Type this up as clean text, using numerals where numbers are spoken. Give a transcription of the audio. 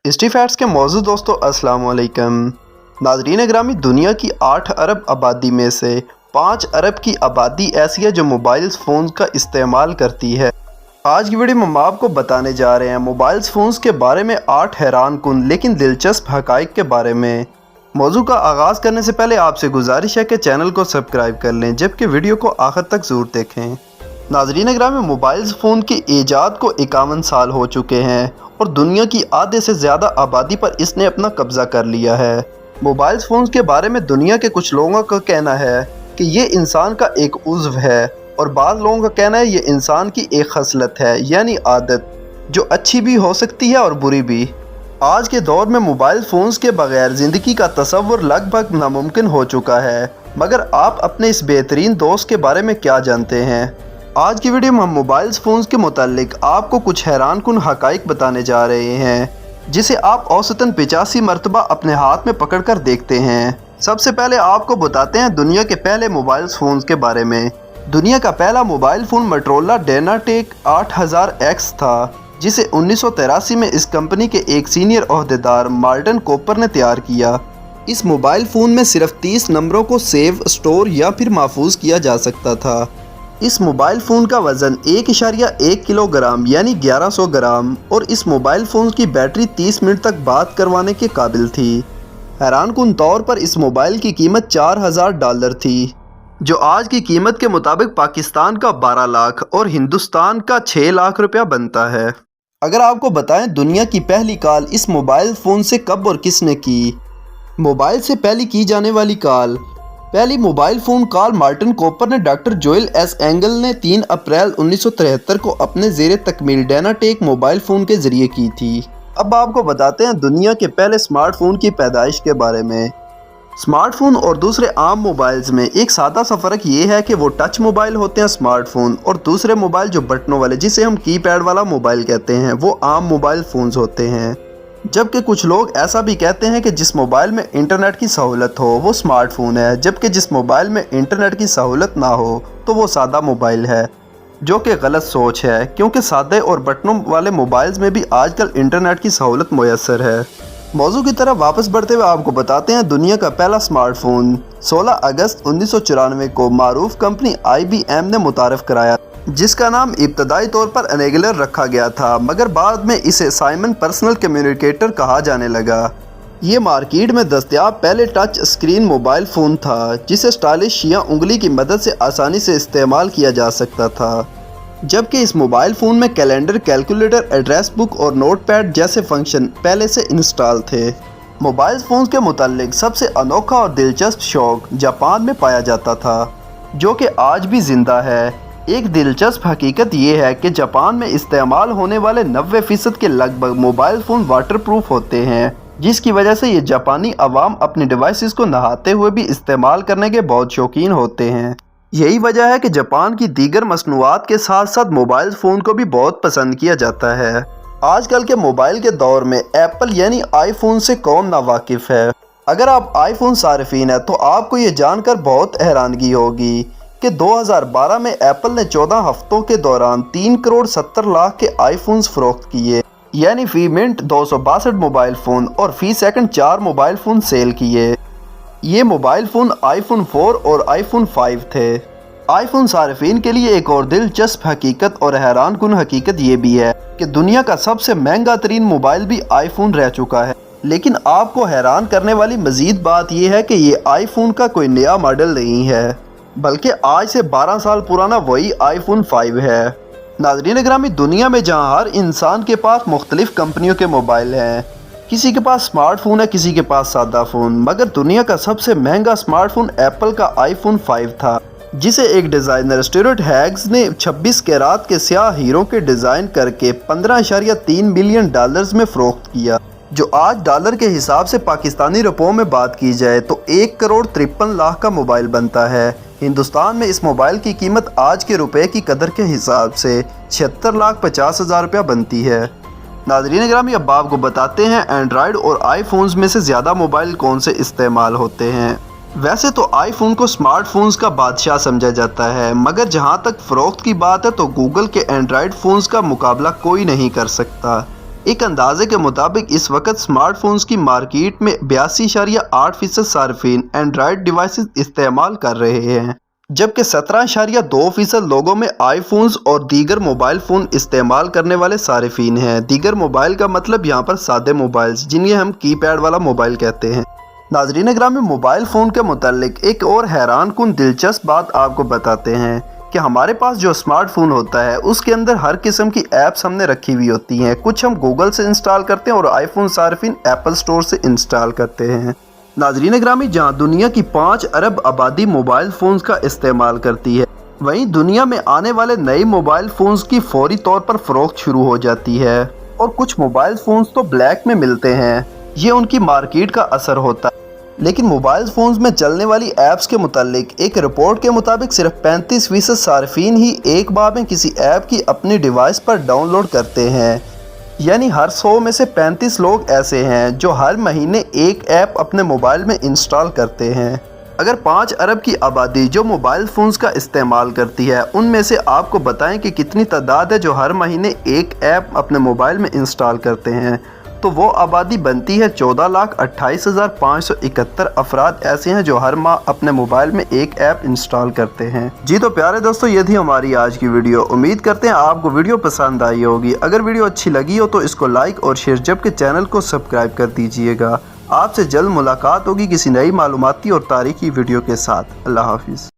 History facts के मौजूद दोस्तों अस्सलाम वालेकुम। नाज़रीन ग्रामी, दुनिया की 8 अरब आबादी में से 5 अरब की आबादी ऐसी है जो मोबाइल फ़ोन्स का इस्तेमाल करती है। आज की वीडियो में हम आपको बताने जा रहे हैं मोबाइल फ़ोन्स के बारे में 8 हैरान कुन लेकिन दिलचस्प हक़ाइक़ के बारे में। मौजू का आगाज़ करने से पहले आपसे गुजारिश है कि चैनल को सब्सक्राइब कर लें, जबकि वीडियो को आखिर तक ज़रूर देखें। नाज़रीन ग्रामी, मोबाइल फ़ोन की ईजाद को 51 साल हो चुके हैं और दुनिया की आधे से ज़्यादा आबादी पर इसने अपना कब्ज़ा कर लिया है। मोबाइल फ़ोन्स के बारे में दुनिया के कुछ लोगों का कहना है कि ये इंसान का एक उज़्व है और बाद लोगों का कहना है ये इंसान की एक खसलत है, यानी आदत, जो अच्छी भी हो सकती है और बुरी भी। आज के दौर में मोबाइल फ़ोन्स के बगैर ज़िंदगी का तसव्वुर लगभग नामुमकिन हो चुका है, मगर आप अपने इस बेहतरीन दोस्त के बारे में क्या जानते हैं? आज की वीडियो में हम मोबाइल फ़ोन्स के मुतालिक आपको कुछ हैरान कुन हक़ाइक़ बताने जा रहे हैं, जिसे आप औसतन 85 मरतबा अपने हाथ में पकड़ कर देखते हैं। सबसे पहले आपको बताते हैं दुनिया के पहले मोबाइल फ़ोन्स के बारे में। दुनिया का पहला मोबाइल फ़ोन मोटोरोला डेनाटेक 8000X था, जिसे 1983 में इस कंपनी के एक सीनियर ओहदेदार मार्टिन कूपर ने तैयार किया। इस मोबाइल फ़ोन में सिर्फ 30 नंबरों को सेव, स्टोर या फिर महफूज किया जा सकता था। इस मोबाइल फ़ोन का वज़न 1.1 किलोग्राम यानी 1100 ग्राम और इस मोबाइल फ़ोन की बैटरी 30 मिनट तक बात करवाने के काबिल थी। हैरानकुन तौर पर इस मोबाइल की कीमत $4000 थी, जो आज की कीमत के मुताबिक पाकिस्तान का 12 लाख और हिंदुस्तान का 6 लाख रुपया बनता है। अगर आपको बताएं दुनिया की पहली कॉल इस मोबाइल फ़ोन से कब और किसने की? मोबाइल से पहली की जाने वाली कॉल। पहली mobile phone call Martin Cooper ने डॉक्टर जोएल एस एंगल ने 3 अप्रैल 1973 को अपने ज़ेरे तकमील डेनाटेक मोबाइल फ़ोन के ज़रिए की थी। अब आपको बताते हैं दुनिया के पहले स्मार्टफ़ोन की पैदाइश के बारे में। स्मार्टफ़ोन और दूसरे आम मोबाइल्स में एक सादा सा फ़र्क ये है कि वो टच मोबाइल होते हैं स्मार्टफ़ोन, और दूसरे मोबाइल जो बटनों वाले, जिसे हम कीपैड वाला मोबाइल कहते हैं, वो आम मोबाइल फ़ोन्स होते हैं। जबकि कुछ लोग ऐसा भी कहते हैं कि जिस मोबाइल में इंटरनेट की सहूलत हो वो स्मार्टफ़ोन है, जबकि जिस मोबाइल में इंटरनेट की सहूलत ना हो तो वो सादा मोबाइल है, जो कि गलत सोच है, क्योंकि सादे और बटनों वाले मोबाइल्स में भी आजकल इंटरनेट की सहूलत मुयस्सर है। मौजू की तरफ वापस बढ़ते हुए आपको बताते हैं दुनिया का पहला स्मार्टफ़ोन 16 अगस्त 1994 को मारूफ कंपनी IBM ने मुतारफ़ कराया, जिसका नाम इब्तदाई तौर पर एनेगलर रखा गया था, मगर बाद में इसे साइमन पर्सनल कम्युनिकेटर कहा जाने लगा। ये मार्केट में दस्तयाब पहले टच स्क्रीन मोबाइल फ़ोन था, जिसे स्टाइलिश या उंगली की मदद से आसानी से इस्तेमाल किया जा सकता था। जबकि इस मोबाइल फ़ोन में कैलेंडर, कैलकुलेटर, एड्रेस बुक और नोटपैड जैसे फंक्शन पहले से इंस्टॉल थे। मोबाइल फ़ोन के मुतालिक सबसे अनोखा और दिलचस्प शौक जापान में पाया जाता था, जो कि आज भी ज़िंदा है। एक दिलचस्प हकीकत ये है कि जापान में इस्तेमाल होने वाले 90% के लगभग मोबाइल फ़ोन वाटरप्रूफ होते हैं, जिसकी वजह से ये जापानी अवाम अपने डिवाइसेस को नहाते हुए भी इस्तेमाल करने के बहुत शौकीन होते हैं। यही वजह है कि जापान की दीगर मसनूआत के साथ साथ मोबाइल फ़ोन को भी बहुत पसंद किया जाता है। आजकल के मोबाइल के दौर में एप्पल यानी आईफोन से कौन नावाकिफ़ है? अगर आप आईफोन सारिफीन हैं तो आपको ये जानकर बहुत हैरानगी होगी कि 2012 में एप्पल ने 14 हफ्तों के दौरान 3 करोड़ 70 लाख के आईफोन्स फ़रोख्त किए, यानी फी मिनट 262 मोबाइल फ़ोन और फी सेकंड 4 मोबाइल फ़ोन सेल किए। ये मोबाइल फ़ोन आईफोन 4 और आईफोन 5 थे। आईफोन सारिफीन के लिए एक और दिलचस्प हकीकत और हैरान कुन हकीकत ये भी है कि दुनिया का सबसे महंगा तरीन मोबाइल भी आईफोन रह चुका है। लेकिन आपको हैरान करने वाली मज़ीद बात यह है कि ये आईफोन का कोई नया मॉडल नहीं है, बल्कि आज से 12 साल पुराना वही आईफोन 5 है। नाज़रीन ग्रामी, दुनिया में जहां हर इंसान के पास मुख्तलिफ कंपनियों के मोबाइल हैं, किसी के पास स्मार्टफ़ोन है, किसी के पास सादा फ़ोन, मगर दुनिया का सबसे महंगा स्मार्टफ़ोन एप्पल का आईफोन 5 था, जिसे एक डिज़ाइनर स्टुअर्ट हैग्स ने 26 कैरात के स्याह हीरो के डिज़ाइन करके $15.3 बिलियन में फ़रोख्त किया, जो आज डॉलर के हिसाब से पाकिस्तानी रुपयों में बात की जाए तो 1 करोड़ 53 लाख का मोबाइल बनता है। हिंदुस्तान में इस मोबाइल की कीमत आज के रुपए की कदर के हिसाब से 76,50,000 रुपया बनती है। नाज़रीन ग्रामी, अब आपको बताते हैं एंड्रॉयड और आईफोन्स में से ज़्यादा मोबाइल कौन से इस्तेमाल होते हैं। वैसे तो आईफोन को स्मार्टफोन्स का बादशाह समझा जाता है, मगर जहां तक फ़रोख्त की बात है तो गूगल के एंड्रॉयड फ़ोन्स का मुकाबला कोई नहीं कर सकता। एक अंदाजे के मुताबिक इस वक्त स्मार्टफोन्स की मार्केट में 82.8% सार्फिन एंड्रॉयड डिवाइसेस इस्तेमाल कर रहे हैं, जबकि 17.2% लोगों में आईफोन्स और दीगर मोबाइल फ़ोन इस्तेमाल करने वाले सार्फिन हैं। दीगर मोबाइल का मतलब यहाँ पर सादे मोबाइल्स, जिन्हें हम कीपैड वाला मोबाइल कहते हैं। नाज़रीन ग्रामी, मोबाइल फ़ोन के मुतालिक एक और हैरान कुन दिलचस्प बात आपको बताते हैं कि हमारे पास जो स्मार्टफोन होता है उसके अंदर हर किस्म की ऐप्स हमने रखी हुई होती हैं। कुछ हम गूगल से इंस्टॉल करते हैं और आईफोन सार्फिन एप्पल स्टोर से इंस्टॉल करते हैं। नाज़रीन ग्रामी, जहां दुनिया की 5 अरब आबादी मोबाइल फ़ोन्स का इस्तेमाल करती है, वहीं दुनिया में आने वाले नए मोबाइल फ़ोन्स की फौरी तौर पर फ़रोख्त शुरू हो जाती है और कुछ मोबाइल फ़ोन्स तो ब्लैक में मिलते हैं। ये उनकी मार्केट का असर होता है। लेकिन मोबाइल फ़ोन्स में चलने वाली ऐप्स के मुतालिक एक रिपोर्ट के मुताबिक सिर्फ 35% सार्फिन ही एक बार में किसी ऐप की अपनी डिवाइस पर डाउनलोड करते हैं। यानी हर 100 में से 35 लोग ऐसे हैं जो हर महीने एक ऐप अपने मोबाइल में इंस्टॉल करते हैं। अगर 5 अरब की आबादी जो मोबाइल फ़ोन्स का इस्तेमाल करती है, उनमें से आपको बताएं कि कितनी तादाद है जो हर महीने एक ऐप अपने मोबाइल में इंस्टॉल करते हैं, तो वो आबादी बनती है 14,28,571 अफराद ऐसे हैं जो हर माह अपने मोबाइल में एक ऐप इंस्टॉल करते हैं। जी तो प्यारे दोस्तों, ये थी हमारी आज की वीडियो। उम्मीद करते हैं आपको वीडियो पसंद आई होगी। अगर वीडियो अच्छी लगी हो तो इसको लाइक और शेयर, जबकि चैनल को सब्सक्राइब कर दीजिएगा। आपसे जल्द मुलाकात होगी किसी नई मालूमाती और तारीखी वीडियो के साथ। अल्लाह हाफिज़।